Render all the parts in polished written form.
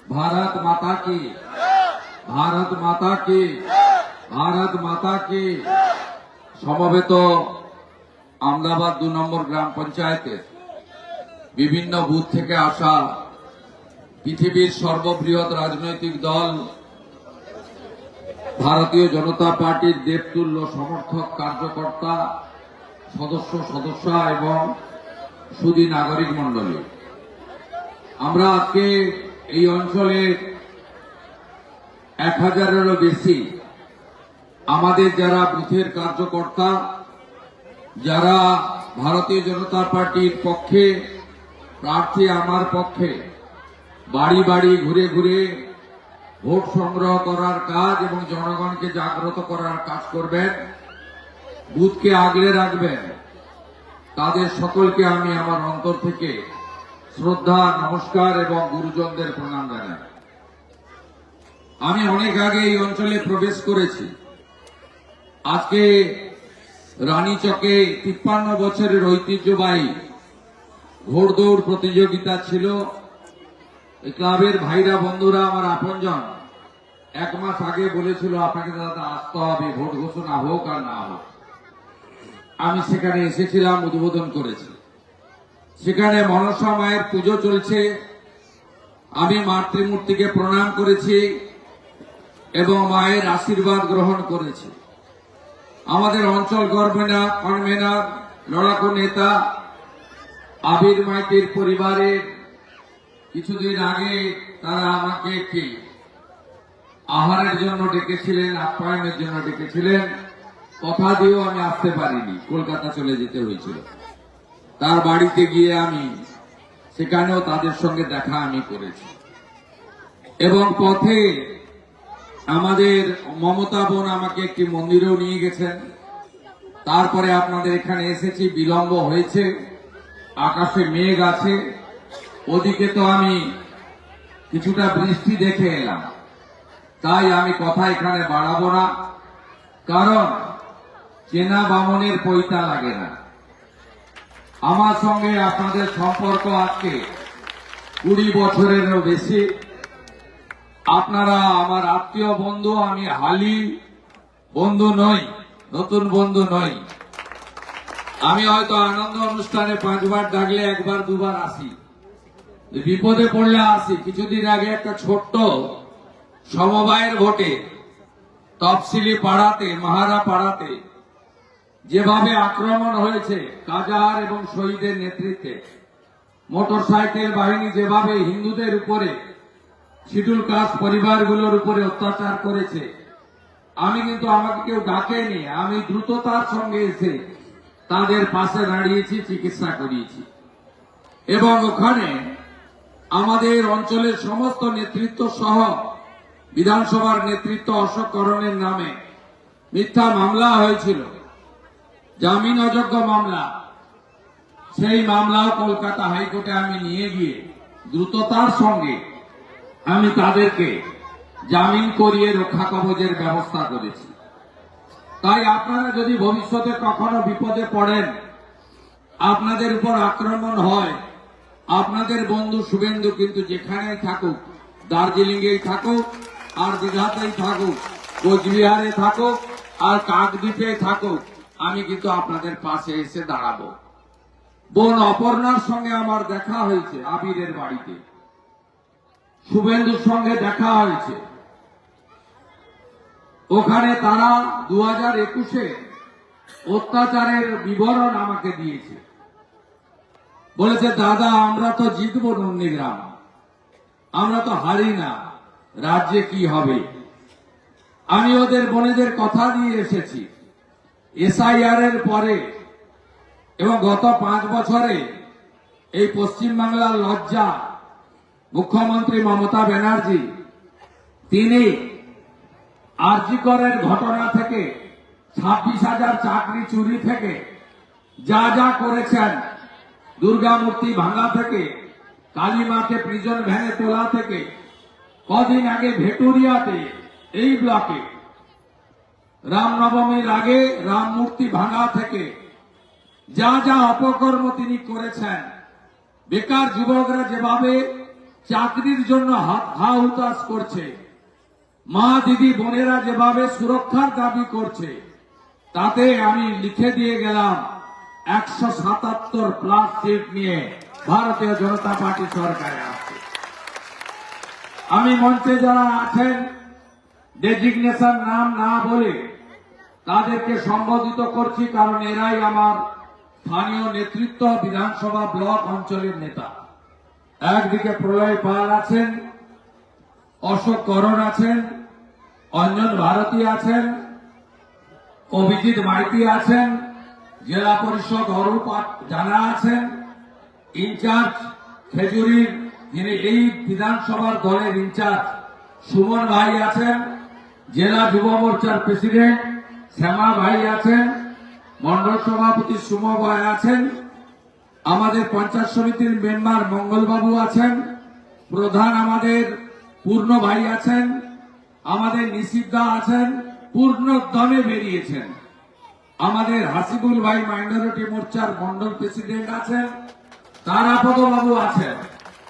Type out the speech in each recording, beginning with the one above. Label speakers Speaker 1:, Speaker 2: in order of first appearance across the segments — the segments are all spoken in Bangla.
Speaker 1: भारत माता की, भारत माता की, भारत माता की। সমবেত আমদাবাদ 2 নম্বর গ্রাম পঞ্চায়েতের বিভিন্ন বুথ থেকে আসা পৃথিবীর সর্ববৃহৎ রাজনৈতিক দল ভারতীয় জনতা পার্টির দেবতুল্য সমর্থক, কার্যকর্তা, সদস্যা এবং সুধী নাগরিক মণ্ডলী, আমরা আজকে এই অঞ্চলের 1000-এরও বেশি আমাদের যারা বুথের কার্যকর্তা, যারা ভারতীয় জনতা পার্টির পক্ষে প্রার্থী, আমার পক্ষে বাড়ি বাড়ি ঘুরে ঘুরে ভোট সংগ্রহ করার কাজ এবং জনগণকে জাগ্রত করার কাজ করবেন, বুথকে আগলে রাখবেন, তাদের সকলকে আমি আমার অন্তর থেকে শ্রদ্ধা, নমস্কার এবং গুরুজনদের প্রণাম জানাই। আমি অনেক আগে এই অঞ্চলে প্রবেশ করেছি। আজকে রানীচকে 53 বছরের ঐতিহ্যবাহী ঘোড়দৌড় প্রতিযোগিতা ছিল। এই ক্লাবের ভাইরা, বন্ধুরা, আমার আপনজন 1 মাস আগে বলেছিল আপনাকে দাদা আসতে হবে, ভোট ঘোষণা হোক আর না হোক। আমি সেখানে এসেছিলাম, উদ্বোধন করেছি। সেখানে মনসা মায়ের পুজো চলছে। আমি মাতৃমূর্তিকে প্রণাম করেছি এবং মায়ের আশীর্বাদ গ্রহণ করেছি। আমাদের অঞ্চল কনভেনর, লড়াকু নেতা আবির মাইতির পরিবারের কিছুদিন আগে তারা আমাকে একটি আহারের জন্য ডেকেছিলেন, আপ্যায়নের জন্য ডেকেছিলেন। কথা দিয়েও আমি আসতে পারিনি, কলকাতা চলে যেতে হয়েছিল। তার বাড়িতে গিয়ে আমি সেখানেও তাদের সঙ্গে দেখা আমি করেছি এবং পথে আমাদের মমতা বোন আমাকে একটি মন্দিরেও নিয়ে গেছেন। তারপরে আপনাদের এখানে এসেছি, বিলম্ব হয়েছে, আকাশে মেঘ আছে। ওদিকে তো আমি কিছুটা বৃষ্টি দেখে এলাম, তাই আমি কথা এখানে বাড়াবো না, কারণ চেনা বামনের পৈতা লাগে না। আমার সঙ্গে আপনাদের সম্পর্ক আজকে 20 বছরেরও বেশি। আপনারা আমার আত্মীয় বন্ধু, আমি হালি বন্ধু নই, নতুন বন্ধু নই। আমি হয়তো আনন্দ অনুষ্ঠানে 5 বার ডাকলে 1 বার 2 বার আসি, বিপদে পড়লে আসি। কিছুদিন আগে একটা ছোট্ট সমবায়ের ভোটে তফসিলি পাড়াতে, মাহারা পাড়াতে যেভাবে আক্রমণ হয়েছে কাজাহার এবং শহীদের নেতৃত্বে, মোটরসাইকেল বাহিনী যেভাবে হিন্দুদের উপরে, শিডিউল কাস্ট পরিবারগুলোর উপরে অত্যাচার করেছে, আমি কিন্তু, আমাকে কেউ ডাকেনি, আমি দ্রুততার সঙ্গে এসে তাদের পাশে দাঁড়িয়েছি, চিকিৎসা করিয়েছি। এবং ওখানে আমাদের অঞ্চলের সমস্ত নেতৃত্ব সহ বিধানসভার নেতৃত্ব অশোক করণের নামে মিথ্যা মামলা হয়েছিল, জামিন অযোগ্য মামলা। সেই মামলাও কলকাতা হাইকোর্টে আমি নিয়ে গিয়ে দ্রুততার সঙ্গে আমি তাদেরকে জামিন করিয়ে রক্ষা কবচের ব্যবস্থা করেছি। তাই আপনারা যদি ভবিষ্যতে কখনো বিপদে পড়েন, আপনাদের উপর আক্রমণ হয়, আপনাদের বন্ধু শুভেন্দু কিন্তু যেখানেই থাকুক, দার্জিলিংয়েই থাকুক আর দীঘাতেই থাকুক, কোচবিহারে থাকুক আর কাকদ্বীপে থাকুক, আমি কিন্তু আপনাদের পাশে এসে দাঁড়াবো। বোন অপর্ণার সঙ্গে আমার দেখা হয়েছে আবিরের বাড়িতে, শুভেন্দুর সঙ্গে দেখা হয়েছে। ওখানে তারা 2021-এ অত্যাচারের বিবরণ আমাকে দিয়েছে। বলেছে, দাদা আমরা তো জিতবো নন্দীগ্রাম, আমরা তো হারি না, রাজ্যে কি হবে। আমি ওদের বোনেদের কথা দিয়ে এসেছি, এসআইআর এর পরে এবং গত 5 বছরে এই পশ্চিমবাংলার লজ্জা মুখ্যমন্ত্রী মমতা ব্যানার্জি, তিনি আরজি করের ঘটনা থেকে 26,000 চাকরি চুরি থেকে যা যা করেছেন, দুর্গা মূর্তি ভাঙা থেকে, কালীমাকে প্রিজন ভ্যানে তোলা থেকে, কদিন আগে ভেটুরিয়াতে এই ব্লকে রামনবমীর আগে রাম মূর্তি ভাঙা থেকে যা যা অপকর্ম তিনি করেছেন, বেকার যুবকরা যেভাবে চাকরির জন্য হা হুতাশ করছে, মা দিদি বোনেরা যেভাবে সুরক্ষার দাবি করছে, তাতে আমি লিখে দিয়ে গেলাম 177+ সিট নিয়ে ভারতীয় জনতা পার্টি সরকারে আসছে। আমি মঞ্চে যারা আছেন ডেজিগনেশন নাম না বলে তাদেরকে সম্বোধিত করছি, কারণ এরাই আমার স্থানীয় নেতৃত্ব, বিধানসভা ব্লক অঞ্চলের নেতা। একদিকে প্রলয় পাল আছেন, অশোক করণ আছেন, অঞ্জন ভারতী আছেন, অভিজিৎ মাইতি আছেন, জেলা পরিষদ অরূপ জানা আছেন, ইনচার্জ খেজুরির যিনি এই বিধানসভার দলের ইনচার্জ সুমন ভাই আছেন, জেলা যুব মোর্চার প্রেসিডেন্ট শ্যামা ভাই আছেন, মন্ডল সভাপতি সুম ভাই আছেন, আমাদের পঞ্চায়েত সমিতির মেম্বার মঙ্গলবাবু আছেন, প্রধান আমাদের পূর্ণ ভাই আছেন, আমাদের নিষিদ্ধা আছেন, পূর্ণ দমে বেরিয়েছেন, আমাদের হাসিবুল ভাই মাইনরিটি মোর্চার মন্ডল প্রেসিডেন্ট আছেন, তারাপদ বাবু আছেন।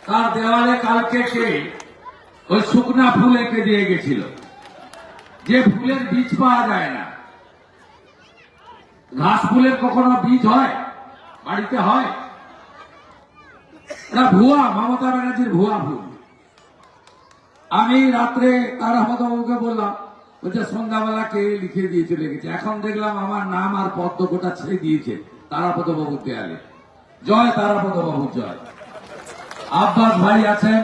Speaker 1: তার দেওয়ালে কালকে কে ওই শুকনা ফুল এঁকে দিয়ে গেছিল, যে ফুলের বীজ পাওয়া যায় না। ঘাস ফুলের কখনো বীজ হয়? বাড়িতে হয়? এটা ভুয়া, মমতা ব্যানার্জির ভুয়া ফুল। আমি রাত্রে তারাপদ বাবুকে বললাম, বলছে সন্ধ্যাবেলা কে লিখে দিয়ে চলে গেছে। এখন দেখলাম আমার নাম আর পদ্ম গোটা ছেড়ে দিয়েছে তারাপদ বাবুর দেয়ালে। জয় তারাপদ বাবু জয়। আব্বাস ভাই আছেন,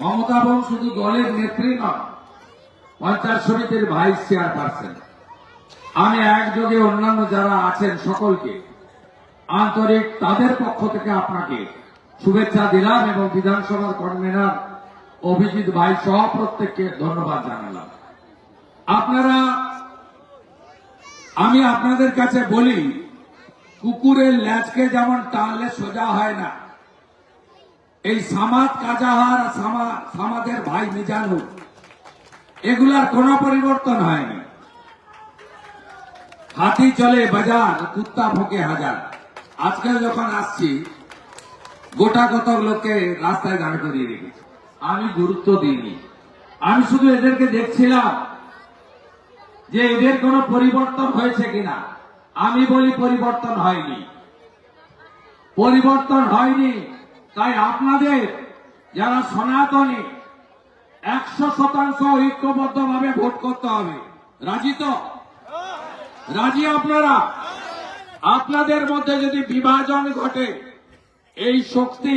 Speaker 1: মমতা বাবু শুধু দলের নেত্রী নন, পঞ্চায়েত সমিতির ভাইস চেয়ারপারসন। আমি একযোগে অন্যান্য যারা আছেন সকলকে আন্তরিক তাদের পক্ষ থেকে আপনাকে শুভেচ্ছা দিলাম এবং বিধানসভার কনভেনার অভিজিৎ ভাই সহ প্রত্যেককে ধন্যবাদ জানালাম। আপনারা, আমি আপনাদের কাছে বলি, কুকুরের ল্যাজকে যেমন টানলে সোজা হয় না, এই সামাদ কাজাহার সামাদের ভাই মিজানুর এগুলার কোন পরিবর্তন হয়নি। হাতি চলে বাজার, কুত্তা ভোকে হাজার। আজকে যখন আসছি গোটা কত লোককে রাস্তায় দাঁড় করিয়ে রেখেছি, আমি গুরুত্ব দিইনি। আমি শুধু এদেরকে দেখছিলাম যে এদের কোনো পরিবর্তন হয়েছে কিনা। আমি বলি পরিবর্তন হয়নি, পরিবর্তন হয়নি। তাই আপনাদের যারা সনাতনী 100% ঐক্যবদ্ধভাবে ভোট করতে হবে। রাজি তো? রাজি আপনারা? আপনাদের মধ্যে যদি বিভাজন ঘটে, এই শক্তি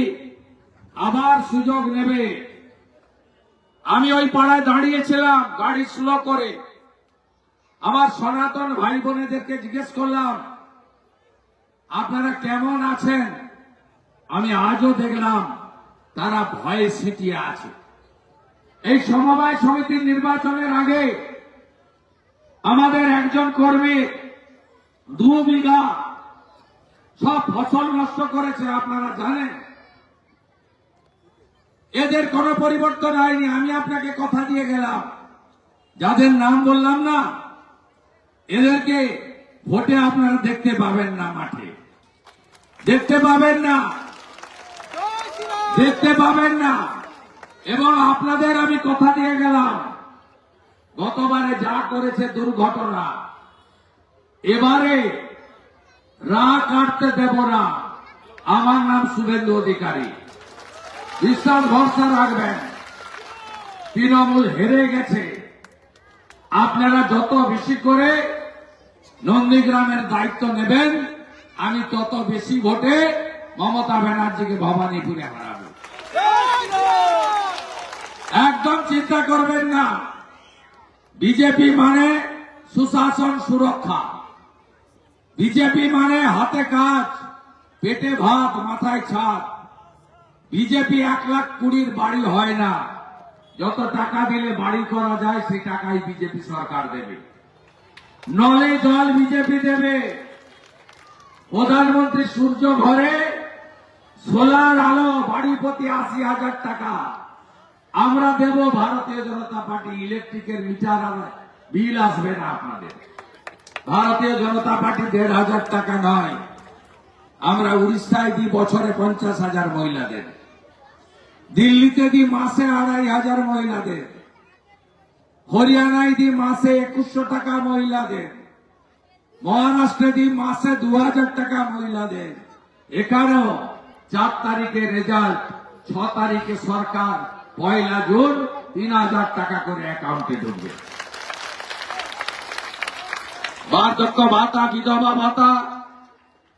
Speaker 1: আবার সুযোগ নেবে। আমি ওই পাড়ায় দাঁড়িয়েছিলাম গাড়ি স্লো করে, আমার সনাতন ভাই বোনেদেরকে জিজ্ঞেস করলাম আপনারা কেমন আছেন। আমি আজও দেখলাম তারা ভয়ে সিটিয়ে আছে। এই সমবায় সমিতির নির্বাচনের আগে আমাদের একজন কর্মী 2 বিঘা সব ফসল নষ্ট করেছে, আপনারা জানেন। এদের কোনো পরিবর্তন হয়নি। আমি আপনাকে কথা দিয়ে গেলাম, যাদের নাম বললাম না, এদেরকে ভোটে আপনারা দেখতে পাবেন না, মাঠে দেখতে পাবেন না, দেখতে পাবেন না। এবং আপনাদের আমি কথা দিয়ে গেলাম, গতবারে যা করেছে দুর্ঘটনা, এবারে রা কাটতে দেব না। আমার নাম শুভেন্দু অধিকারী, বিশ্বাস ভরসা রাখবেন। তৃণমূল হেরে গেছে। আপনারা যত বেশি করে নন্দীগ্রামের দায়িত্ব নেবেন, আমি তত বেশি ভোটে মমতা ব্যানার্জিকে ভবানীপুরে হারাবো। একদম চিন্তা করবেন না। বিজেপি মানে সুশাসন সুরক্ষা, বিজেপি মানে হাতে কাজ, পেটে ভাত, মাথায় ছাদ। বিজেপি 1,20,000 বাড়ি হয় না। যত টাকা দিলে বাড়ি করা যায় সেই টাকাই বিজেপি সরকার দেবে, নলে জল বিজেপি দেবে। প্রধানমন্ত্রী সূর্য ঘরে সোলার আলো বাড়ি প্রতি 80,000 টাকা আমরা দেব। ভারতীয় জনতা পার্টি ইলেকট্রিকের মিটার বিল আসবে না আপনাদের। ভারতীয় জনতা পার্টি 1,500 টাকা নয়, আমরা উড়িষ্যায় দিই বছরে 50,000 মহিলাদের। দিল্লিতে দি মাসে 2,500 মহিলাদের, হরিয়ানায় দি মাসে 2100 টাকা মহিলাদের, মহারাষ্ট্রে দি মাসে 2000 টাকা মহিলাদের। এখানেও 4 তারিখে রেজাল্ট, 6 তারিখে সরকার, 1 জুন 3000 টাকা করে অ্যাকাউন্টে ঢুকবে। বার্ধক্য ভাতা, বিধবা ভাতা,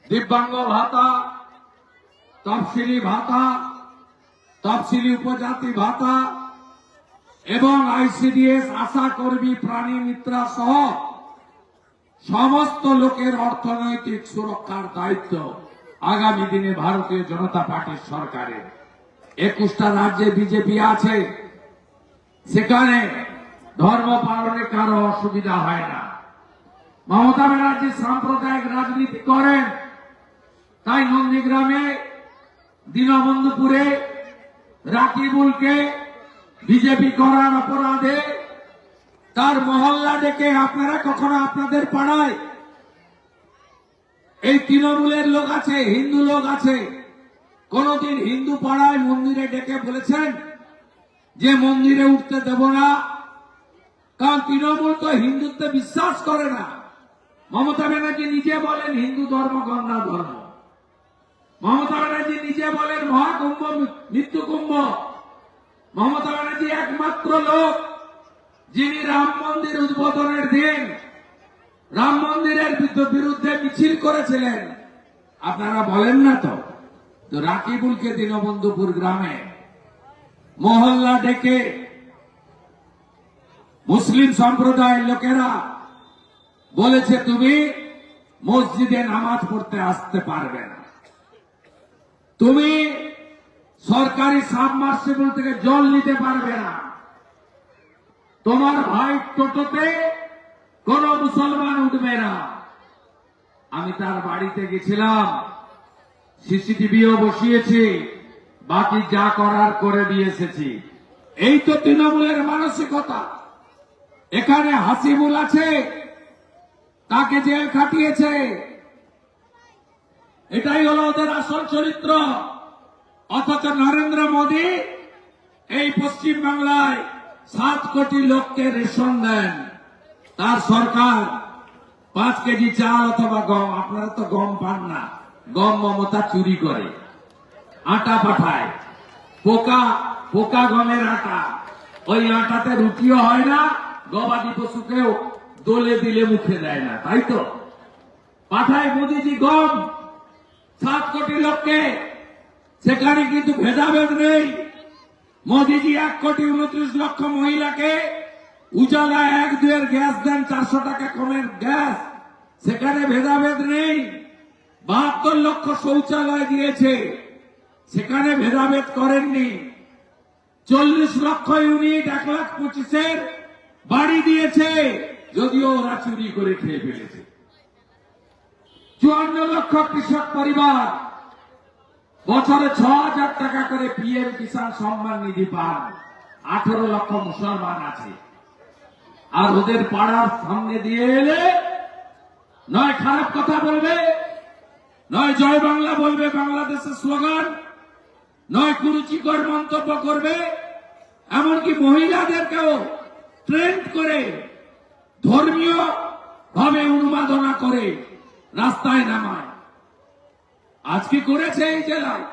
Speaker 1: দিব্যাঙ্গ ভাতা, তফসিলি ভাতা, তফসিলি উপজাতি ভাতা এবং আইসিডিএস, আশা কর্মী, প্রাণী মিত্রা সহ সমস্ত লোকের অর্থনৈতিক সুরক্ষার দায়িত্ব আগামী দিনে ভারতীয় জনতা পার্টির সরকারের। 21টা রাজ্যে বিজেপি আছে, সেখানে ধর্ম পালনে কারো অসুবিধা হয় না। মমতা ব্যানার্জি সাম্প্রদায়িক রাজনীতি করেন, তাই নন্দীগ্রামে, দীনবন্ধুপুরে রাকিবুলকে বিজেপি করার অপরাধে তার মহল্লা ডেকে আপনারা কখনো আপনাদের পাড়ায় এই তৃণমূলের লোক আছে, হিন্দু লোক আছে, কোনদিন হিন্দু পাড়ায় মন্দিরে ডেকে বলেছেন যে মন্দিরে উঠতে দেব না? কারণ তৃণমূল তো হিন্দুত্বে বিশ্বাস করে না। মমতা ব্যানার্জি নিজে বলেন হিন্দু ধর্ম গঙ্গা ধর্ম। মমতা ব্যানার্জি নিজে বলেন মহাকুম্ভ মৃত্যু কুম্ভ। মমতা ব্যানার্জি একমাত্র লোক যিনি রাম মন্দির উদ্বোধনের দিন রাম মন্দিরের বিরুদ্ধে মিছিল করেছিলেন। আপনারা বলেন না তো? রাকিবুলকে দীনবন্ধুপুর গ্রামে মহল্লা ডেকে মুসলিম সম্প্রদায়ের লোকেরা বলেছে তুমি মসজিদে নামাজ পড়তে আসতে পারবে না, তুমি সরকারি সাবমার্সিবল থেকে জল নিতে পারবে না, তোমার ভাই টোটোতে কোন মুসলমান উঠবে না। আমি তার বাড়িতে গেছিলাম, সিসিটিভিও বসিয়েছি, বাকি যা করার করে দিয়ে এসেছি। এই তো তৃণমূলের মানসিকতা। এখানে হাসিবুল আছে, তাকে জেল খাটিয়েছে, এটাই হলো ওদের আসল চরিত্র। অথচ নরেন্দ্র মোদী এই পশ্চিম বাংলায় 7 কোটি লোককে রেশন দেন। তার সরকার 5 কেজি চাল অথবা গম, আপনারা তো গম পান না, গম মমতা চুরি করে আটা পাঠায়, পোকা পোকা গমের আটা, ওই আটাতে রুটিও হয় না, গবাদি পশুকেও দোলে দিলে মুখে দেয় না, তাই তো পাঠায় মোদিজি গম 7 কোটি লোককে। সেখানে কিন্তু ভেদাভেদ নেই। মোদিজি 1 কোটি 29 লক্ষ মহিলাকে উজালা 1-2 গ্যাস দেন, 400 টাকা কমের গ্যাস, সেখানে ভেদাভেদ নেই। 72 লক্ষ শৌচালয় দিয়েছে, সেখানে ভেদাভেদ করেননি। 40 লক্ষ ইউনিট 1,25,000 বাড়ি দিয়েছে, যদিও ওরা চুরি করে খেয়ে ফেলেছে। 54 লক্ষ কৃষক পরিবার বছরে 6,000 টাকা করে পিএম কিষাণ সম্মান নিধি পান। 18 লক্ষ মুসলমান আছে, আর ওদের পাড়ার সামনে দিয়ে এলে নয় খারাপ কথা বলবে, নয় জয় বাংলা বলবে বাংলাদেশের স্লোগান, নয় কুরুচিকর মন্তব্য করবে, এমনকি মহিলাদেরকেও ট্রেন্ড করে ধর্মীয় ভাবে উন্মাদনা করে রাস্তায় নামায়। আজ কি করেছে এই জেলায়?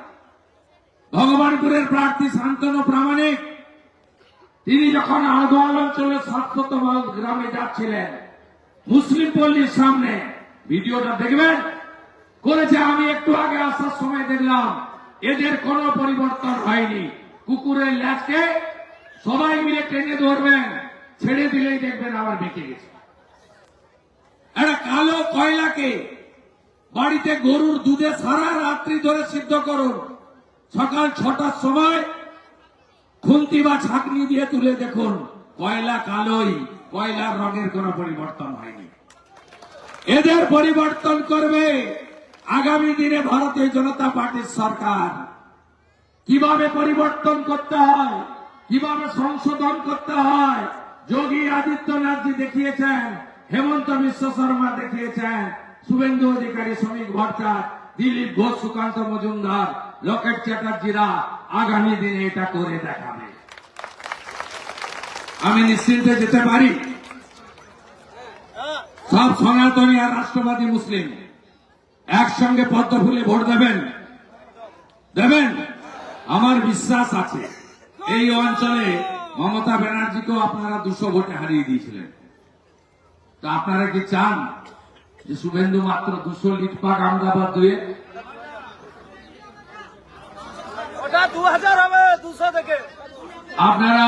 Speaker 1: ভগবানপুরের প্রার্থী শান্তনু প্রামাণিক, তিনি যখন আলগোয়াল অঞ্চলের 700তম গ্রামে যাচ্ছিলেন, মুসলিম পল্লীর সামনে, ভিডিওটা দেখবেন, করেছে। আমি একটু আগে আসার সময় দেখলাম এদের কোনো পরিবর্তন হয়নি। কুকুরের ল্যাজকে সবাই মিলে টেনে ধরবেন, ছেড়ে দিলেই দেখবেন আবার বেঁকে গেছে। একটা কালো কয়লাকে বাড়িতে গরুর দুধে সারা রাত্রি ধরে সিদ্ধ করুন, সকাল 6টার সময় খুন্তি বা ছাঁকনি দিয়ে তুলে দেখুন, কয়লা কালোই, কয়লার রঙের কোনো পরিবর্তন হয়নি। এদের পরিবর্তন করবে আগামী দিনে ভারতীয় জনতা পার্টির সরকার। কিভাবে পরিবর্তন করতে হয়, কিভাবে সংশোধন করতে হয়, যোগী আদিত্যনাথজি দেখিয়েছেন, হেমন্ত বিশ্ব শর্মা দেখিয়েছেন, শুভেন্দু অধিকারী, শ্রমিক ভট্টাচার্য, দিলীপ ঘোষ, সুকান্ত মজুমদার, লকেট চ্যাটার্জিরা আগামী দিনে এটা করে দেখাবে। আমি নিশ্চিন্তে যেতে পারি সব সনাতনী আর রাষ্ট্রবাদী মুসলিম একসঙ্গে পদ্ম ফুলে ভোট দেবেন দেবেন। আমার বিশ্বাস আছে এই অঞ্চলে মমতা ব্যানার্জিকেও আপনারা 200 ভোটে হারিয়ে দিয়েছিলেন। তা আপনারা কি চান যে শুভেন্দু মাত্র 200 লিট পাক আমদাবাদ দুয়ে?
Speaker 2: ওটা 2000 হবে 200 থেকে।
Speaker 1: আপনারা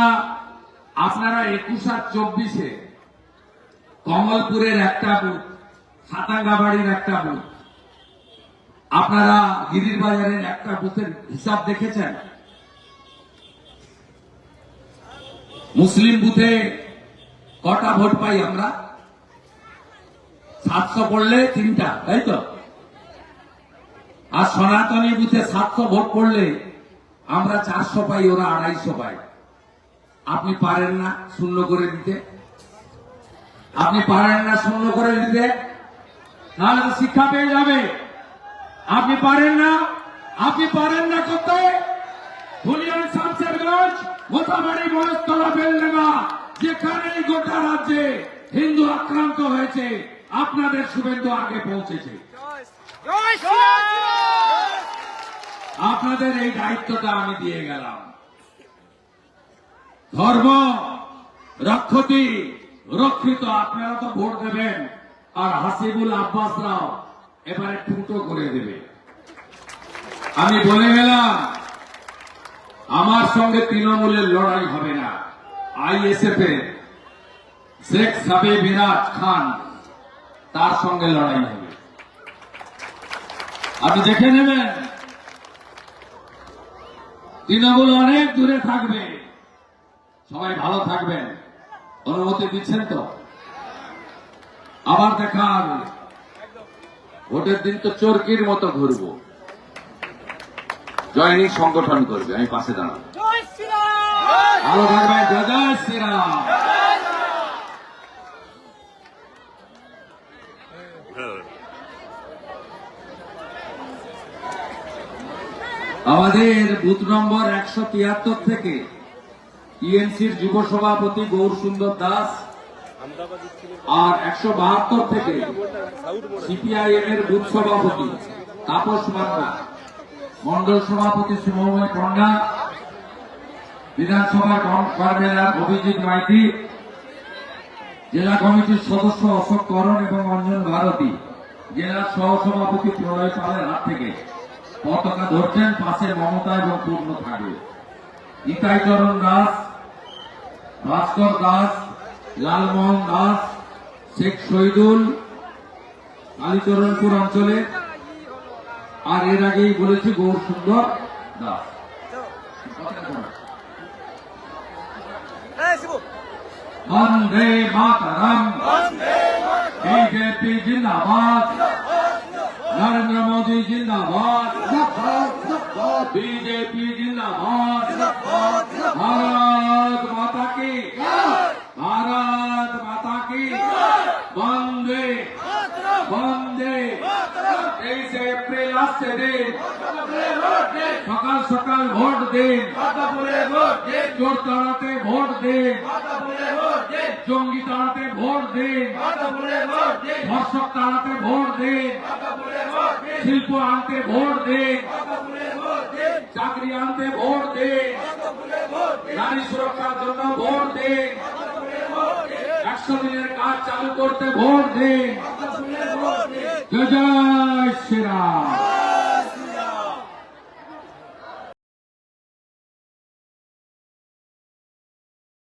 Speaker 1: 21 আর 24-এ কমলপুরের একটা বুথ, সাতাঙ্গাবাড়ির একটা বুথ, আপনারা গিরির বাজারের একটা বুথের হিসাব দেখেছেন? মুসলিম বুথে কটা ভোট পাই আমরা? 700 পড়লে 3টা, তাই তো? আর সনাতনী বুথে 700 ভোট পড়লে আমরা 400 পাই, ওরা 250 পাই। আপনি পারেন না শূন্য করে দিতে? আপনি পারেন না শূন্য করে দিতে? নাহলে তো শিক্ষা পেয়ে যাবে। আপনি পারেন না করতে? ধুলিয়ান শামশেরগঞ্জ, মোথাবাড়ি, মনস্তলা, বেলডাঙ্গা, যেখানে গোটা রাজ্যে হিন্দু আক্রান্ত হয়েছে আপনাদের শুভেন্দু আগে পৌঁছেছে।
Speaker 2: জয় শ্রীরাম।
Speaker 1: আপনাদের এই দায়িত্বটা আমি দিয়ে গেলাম। ধর্ম রক্ষতি রক্ষিত, আপনারা তো ভোট দেবেন আর হাসিবুল আব্বাসরাও এবারে টুটো করে দেবে। আমি বলে গেলাম আমার সঙ্গে তৃণমূলের লড়াই হবে না, আইএসএফ এর শেখ সাবে বিরাজ খান তার সঙ্গে লড়াই হবে। আপনি দেখে নেবেন তৃণমূল অনেক দূরে থাকবে। সবাই ভালো থাকবেন, অনুমতি দিচ্ছেন তো? আবার দেখা হবে। ভোটের দিন তো চরকির মতো ঘুরবো, জয়নিক সংগঠন করবে, আমি পাশে দাঁড়াবো।
Speaker 2: জয় শ্রীরাম।
Speaker 1: ভালো থাকবেন। জয় শ্রীরাম। আমাদের বুথ নম্বর 173 থেকে টিএমসির যুব সভাপতি গৌর সুন্দর দাস আর 172 থেকে সিপিআইএম এর বুথ সভাপতি তাপস মান্না, মন্ডল সভাপতি শুভময় পণ্ডা, বিধানসভা কনভেনার অভিজিৎ মাইতি, জেলা কমিটির সদস্য অশোক করণ এবং অঞ্জন ভারতী, জেলার সহসভাপতি প্রলয় পালের হাত থেকে পতাকা ধরছেন। পাশে মমতা এবং পূর্ণ থাকবে। নিতাই চরণ দাস, ভাস্কর দাস, লালমোহন দাস, শেখ শহীদুল, কালীচরণপুর অঞ্চলে, আর এর আগেই বলেছি গৌর সুন্দর দাস।
Speaker 2: এই শিবু।
Speaker 1: বন্দে মাতরম, বিজেপি জিন্দাবাদ, নরেন্দ্র মোদী জিন্দাবাদ, বিজেপি জিন্দাবাদ, ভারত মাতা কি, ভারত মাতা কি, বন্দে বন্দে। 23 এপ্রিল আসছে দিন, সকাল সকাল ভোট দিন, চোর তাড়াতে ভোট দিন, জঙ্গি তাড়াতে ভোট দিন, ধর্ষক তাড়াতে ভোট দিন, শিল্প আনতে ভোট দিন, চাকরি আনতে ভোট দিন, নারী সুরক্ষার জন্য ভোট দিন, 100 দিনের কাজ চালু করতে ভোট দিন। জয় জয় শ্রীরাম।